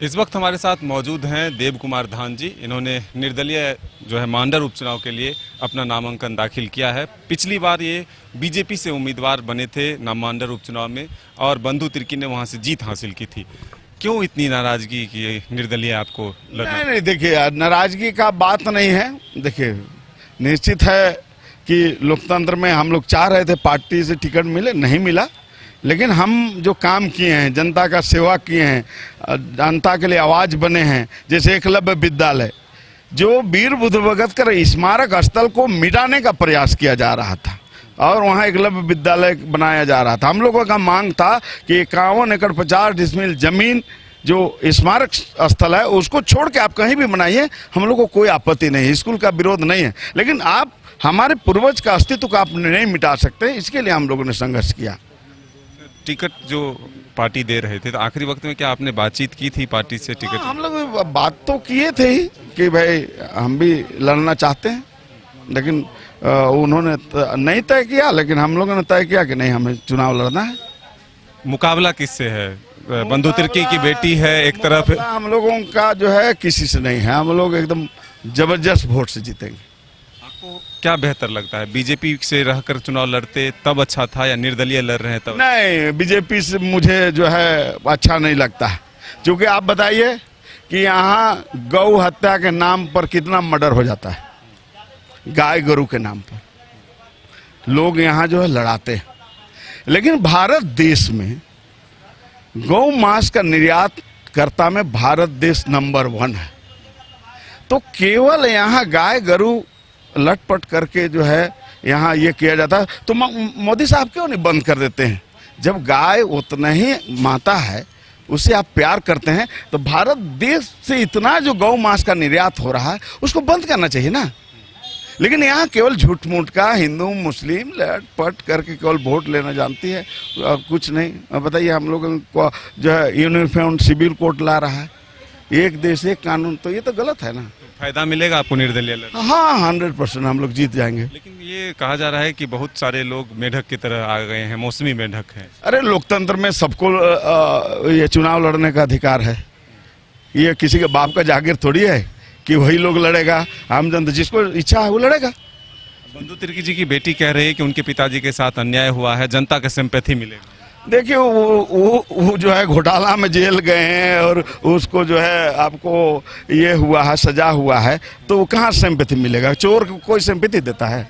इस वक्त हमारे साथ मौजूद हैं देव कुमार धान जी। इन्होंने निर्दलीय जो है मांडर उपचुनाव के लिए अपना नामांकन दाखिल किया है। पिछली बार ये बीजेपी से उम्मीदवार बने थे मांडर उपचुनाव में और बंधु तिर्की ने वहां से जीत हासिल की थी। क्यों इतनी नाराजगी कि निर्दलीय आपको लड़ना? नहीं, देखिए यार, नाराजगी का बात नहीं है। देखिए, निश्चित है कि लोकतंत्र में हम लोग चाह रहे थे पार्टी से टिकट मिले, नहीं मिला, लेकिन हम जो काम किए हैं, जनता का सेवा किए हैं, जनता के लिए आवाज बने हैं, जैसे एकलव्य विद्यालय जो वीर बुद्धवगतकर स्मारक स्थल को मिटाने का प्रयास किया जा रहा था और वहाँ एकलव्य विद्यालय बनाया जा रहा था। हम लोगों का मांग था कि 51 एकड़ 50 डिसमिल जमीन जो स्मारक स्थल है उसको छोड़ के आप कहीं भी बनाइए, हम लोग को कोई आपत्ति नहीं है, स्कूल का विरोध नहीं है, लेकिन आप हमारे पूर्वज का अस्तित्व को आप नहीं मिटा सकते। इसके लिए हम लोगों ने संघर्ष किया। टिकट जो पार्टी दे रहे थे तो आखिरी वक्त में क्या आपने बातचीत की थी पार्टी से टिकट? हम लोग बात तो किए थे ही कि भाई हम भी लड़ना चाहते हैं, लेकिन उन्होंने नहीं तय किया, लेकिन हम लोगों ने तय किया कि नहीं, हमें चुनाव लड़ना है। मुकाबला किससे है? बंधु तिर्की की बेटी है एक तरफ। हम लोगों का जो है किसी से नहीं है, हम लोग एकदम जबरदस्त वोट से जीतेंगे। आपको क्या बेहतर लगता है, बीजेपी से रहकर चुनाव लड़ते तब अच्छा था या निर्दलीय लड़ रहे हैं तब? नहीं, बीजेपी से मुझे जो है अच्छा नहीं लगता है, क्योंकि आप बताइए कि यहाँ गौ हत्या के नाम पर कितना मर्डर हो जाता है, गाय गरु के नाम पर लोग यहाँ जो है लड़ाते हैं, लेकिन भारत देश में गौ मांस का निर्यात करता में भारत देश नंबर 1 है। तो केवल यहाँ गाय गरु लटपट करके जो है यहाँ ये किया जाता है, तो मोदी साहब क्यों नहीं बंद कर देते हैं? जब गाय उतना ही माता है, उससे आप प्यार करते हैं, तो भारत देश से इतना जो गौ मांस का निर्यात हो रहा है उसको बंद करना चाहिए ना। लेकिन यहाँ केवल झूठ मूठ का हिंदू मुस्लिम लटपट करके केवल वोट लेना जानती है, कुछ नहीं। अब बताइए, हम लोग को जो है यूनिफॉर्म सिविल कोड ला रहा है, एक देश एक कानून, तो ये तो गलत है ना। फायदा मिलेगा आपको निर्दलीय लड़ने? हाँ, 100% हम लोग जीत जाएंगे। लेकिन ये कहा जा रहा है कि बहुत सारे लोग मेढक की तरह आ गए हैं, मौसमी मेढक हैं। अरे, लोकतंत्र में सबको ये चुनाव लड़ने का अधिकार है। ये किसी के बाप का जागीर थोड़ी है कि वही लोग लड़ेगा, आम जनता जिसको इच्छा है वो लड़ेगा। बंधु तिर्की जी की बेटी कह रही है कि उनके पिताजी के साथ अन्याय हुआ है, जनता का सिंपैथी मिलेगा। देखिए, वो जो है घोटाला में जेल गए हैं और उसको जो है आपको ये हुआ है, सजा हुआ है, तो कहाँ सिंपैथी मिलेगा? चोर को कोई सिंपैथी देता है?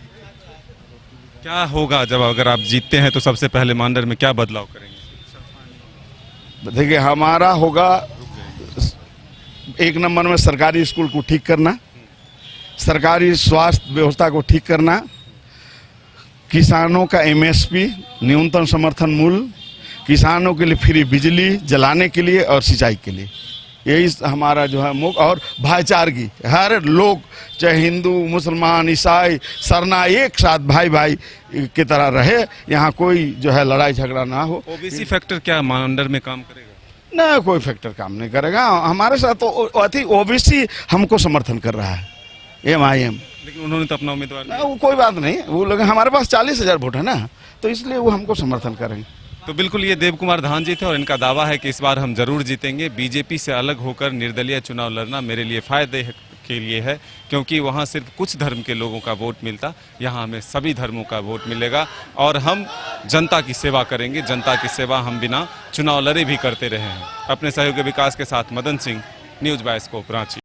क्या होगा जब अगर आप जीतते हैं तो सबसे पहले मांडर में क्या बदलाव करेंगे? देखिए, हमारा होगा 1 नंबर में सरकारी स्कूल को ठीक करना, सरकारी स्वास्थ्य व्यवस्था को ठीक करना, किसानों का MSP न्यूनतम समर्थन मूल्य, किसानों के लिए फ्री बिजली जलाने के लिए और सिंचाई के लिए, यही हमारा जो है मुख्य। और भाईचारगी, हर लोग चाहे हिंदू मुसलमान ईसाई सरना एक साथ भाई भाई की तरह रहे, यहाँ कोई जो है लड़ाई झगड़ा ना हो। ओबीसी फैक्टर क्या मांडर में काम करेगा? ना, कोई फैक्टर काम नहीं करेगा हमारे साथ। तो अति ओबीसी हमको समर्थन कर रहा है, MIM। लेकिन उन्होंने तो अपना उम्मीदवार ना, वो कोई बात नहीं, वो लोग हमारे पास 40,000 वोट है ना, तो इसलिए वो हमको समर्थन करेंगे। तो बिल्कुल, ये देव कुमार धान जी थे और इनका दावा है कि इस बार हम जरूर जीतेंगे। बीजेपी से अलग होकर निर्दलीय चुनाव लड़ना मेरे लिए फायदे के लिए है, क्योंकि वहाँ सिर्फ कुछ धर्म के लोगों का वोट मिलता, यहाँ हमें सभी धर्मों का वोट मिलेगा और हम जनता की सेवा करेंगे। जनता की सेवा हम बिना चुनाव लड़े भी करते रहे हैं। अपने सहयोगी विकास के साथ मदन सिंह, न्यूज़ बाइस्कोप, रांची।